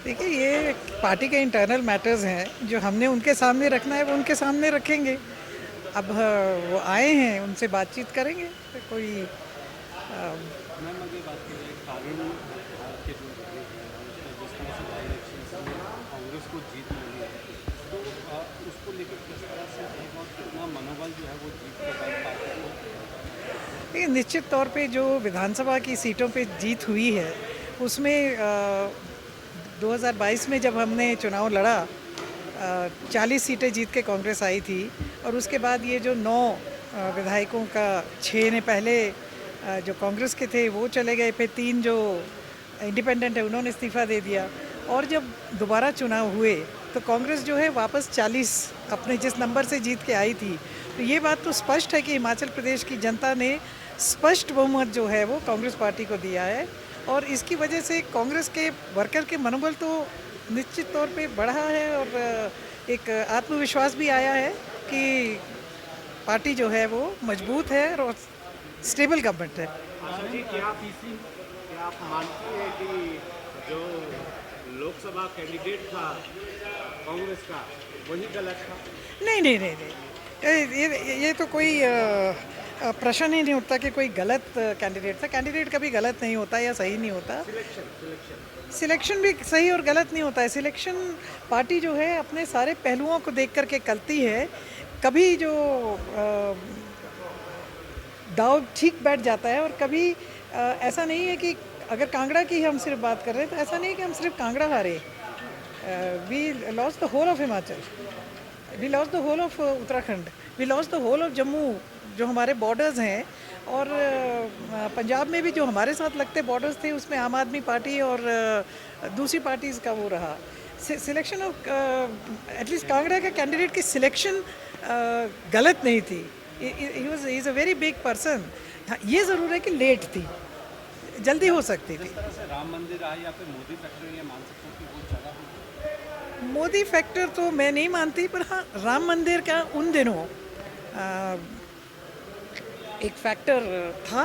देखिए, ये पार्टी के इंटरनल मैटर्स हैं, जो हमने उनके सामने रखना है वो उनके सामने रखेंगे। अब वो आए हैं, उनसे बातचीत करेंगे। तो कोई मैम अगर बात की जाए कारण बिहार के जो रहे हैं और जिस तरह से बाई इलेक्शंस में कांग्रेस को जीत मिली है, तो उसको लेकर किस तरह से रहेगा और कितना मनोबल जो है वो जीत के बाद पार्टी को रहेगा। देखिए, निश्चित तौर पे जो विधानसभा की सीटों पे जीत हुई है, उसमें 2022 में जब हमने चुनाव लड़ा, 40 सीटें जीत के कांग्रेस आई थी। और उसके बाद ये जो 9 विधायकों का 6 ने पहले जो कांग्रेस के थे वो चले गए, फिर 3 जो इंडिपेंडेंट है उन्होंने इस्तीफ़ा दे दिया। और जब दोबारा चुनाव हुए तो कांग्रेस जो है वापस 40 अपने जिस नंबर से जीत के आई थी। तो ये बात तो स्पष्ट है कि हिमाचल प्रदेश की जनता ने स्पष्ट बहुमत जो है वो कांग्रेस पार्टी को दिया है। और इसकी वजह से कांग्रेस के वर्कर के मनोबल तो निश्चित तौर पे बढ़ा है। और एक आत्मविश्वास भी आया है कि पार्टी जो है वो मजबूत है और स्टेबल गवर्नमेंट है। आशा जी, क्या आप मानती हैं कि जो लोकसभा कैंडिडेट था कांग्रेस का वही गलत था? नहीं नहीं नहीं नहीं, ये तो कोई प्रश्न ही नहीं उठता कि कोई गलत कैंडिडेट था। कैंडिडेट कभी गलत नहीं होता या सही नहीं होता। सिलेक्शन भी सही और गलत नहीं होता है। सिलेक्शन पार्टी जो है अपने सारे पहलुओं को देख करके करती है। कभी जो दाव ठीक बैठ जाता है और कभी ऐसा नहीं है कि अगर कांगड़ा की हम सिर्फ बात कर रहे हैं तो ऐसा नहीं है कि हम सिर्फ कांगड़ा हारे। We lost the whole of Himachal, we lost the whole of Uttarakhand, we lost the whole of Jammu, जो हमारे बॉर्डर्स हैं। और पंजाब में भी जो हमारे साथ लगते बॉर्डर्स थे उसमें आम आदमी पार्टी और दूसरी पार्टीज़ का वो रहा। सिलेक्शन ऑफ एटलीस्ट कांगड़ा का कैंडिडेट की सिलेक्शन गलत नहीं थी। He was is a very big person. ये ज़रूर है कि लेट थी, जल्दी हो सकती थी। जिस तरह से राम मंदिर आए या फिर मोदी फैक्टर, ये मान सकते हो कि वो ज़्यादा होगी। मोदी फैक्टर तो मैं नहीं मानती, पर हाँ, राम मंदिर का उन दिनों एक फैक्टर था।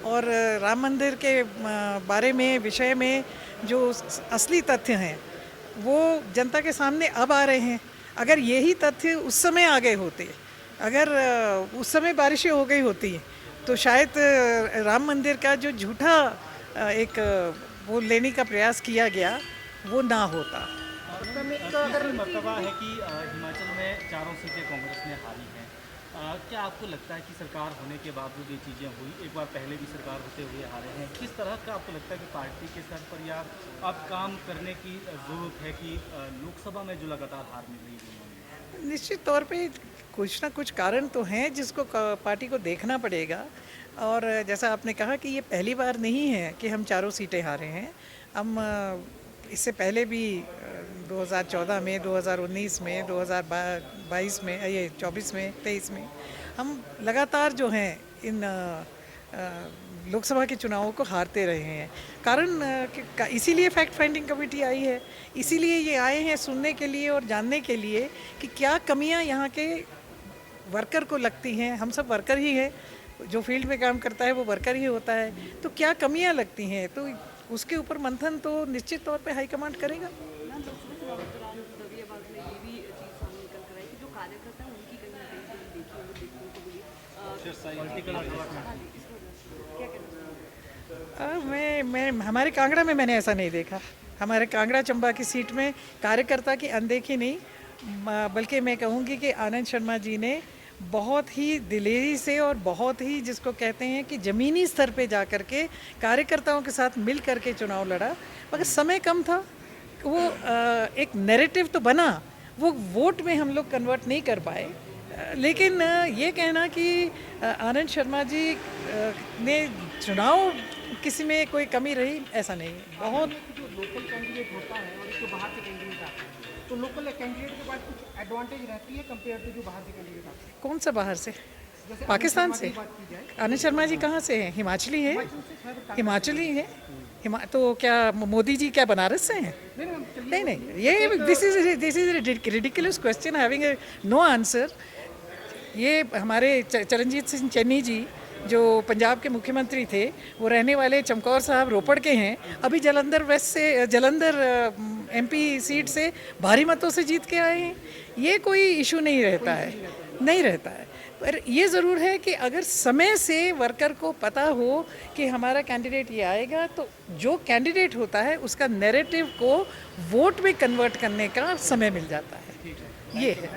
और राम मंदिर के बारे में विषय में जो असली तथ्य हैं वो जनता के सामने अब आ रहे हैं। अगर यही तथ्य उस समय आ गए होते, अगर उस समय बारिशें हो गई होती तो शायद राम मंदिर का जो झूठा एक वो लेने का प्रयास किया गया वो ना होता। तीसरी मर्तबा है कि हिमाचल में चारों सीटें कांग्रेस ने हारी हैं। क्या आपको लगता है कि सरकार होने के बावजूद ये चीज़ें हुई, एक बार पहले भी सरकार होते हुए हारे हैं, किस तरह का आपको लगता है कि पार्टी के स्तर पर या अब काम करने की ज़रूरत है कि लोकसभा में जो लगातार हार मिल रही है? निश्चित तौर पे कुछ ना कुछ कारण तो हैं जिसको पार्टी को देखना पड़ेगा। और जैसा आपने कहा कि ये पहली बार नहीं है कि हम चारों सीटें हारे हैं। हम इससे पहले भी 2014 में, 2019 में, 2022 में, ये 24 में, 23 में हम लगातार जो हैं इन लोकसभा के चुनावों को हारते रहे हैं। कारण इसीलिए फैक्ट फाइंडिंग कमेटी आई है, इसीलिए ये आए हैं सुनने के लिए और जानने के लिए कि क्या कमियां यहाँ के वर्कर को लगती हैं। हम सब वर्कर ही हैं, जो फील्ड में काम करता है वो वर्कर ही होता है। तो क्या कमियां लगती हैं, तो उसके ऊपर मंथन तो निश्चित तौर पे हाईकमांड करेगा। मैम, लोकसभा चुनाव के दौरान रवियाबाग में ये भी चीज़ सामने निकल कर आई कि जो कार्यकर्ता हैं उनकी कहीं ना कहीं जो देखी वो देखने को मिली। पॉलिटिकल हाँ जी, इस वजह से क्या कहना चाहिए? मैं हमारे कांगड़ा में मैंने ऐसा नहीं देखा। हमारे कांगड़ा चंबा की सीट में कार्यकर्ता की अनदेखी नहीं, बल्कि मैं कहूँगी कि आनंद शर्मा जी ने बहुत ही दिलेरी से और बहुत ही जिसको कहते हैं कि ज़मीनी स्तर पे जा कर के कार्यकर्ताओं के साथ मिल कर के चुनाव लड़ा। मगर समय कम था। वो एक नैरेटिव तो बना, वो वोट में हम लोग कन्वर्ट नहीं कर पाए। लेकिन ये कहना कि आनंद शर्मा जी ने चुनाव किसी में कोई कमी रही, ऐसा नहीं है। बहुत जो लोकल कैंडिडेट होता है और जो बाहर से कैंडिडेट आता है, तो लोकल कैंडिडेट के पास कुछ एडवांटेज रहती है कंपेयर टू जो बाहर से कैंडिडेट आते हैं। कौन सा बाहर से? जैसे पाकिस्तान आनंद से? शर्मा की बात की जाए, आनंद शर्मा जी कहाँ से हैं? हिमाचली हैं। हिमाचल से शायद हिमाचली हैं। तो क्या मोदी जी क्या बनारस से हैं? नहीं नहीं, हम चलिए नहीं नहीं, ये this is ridiculous question having no answer. ये हमारे चरणजीत सिंह चन्नी जी जो पंजाब के मुख्यमंत्री थे, वो रहने वाले चमकौर साहब रोपड़ के हैं। अभी जलंधर वेस्ट से, जलंधर एमपी सीट से भारी मतों से जीत के आए हैं, ये कोई इशू नहीं रहता है, नहीं रहता है। पर ये ज़रूर है कि अगर समय से वर्कर को पता हो कि हमारा कैंडिडेट ये आएगा, तो जो कैंडिडेट होता है उसका नैरेटिव को वोट में कन्वर्ट करने का समय मिल जाता है, ये है।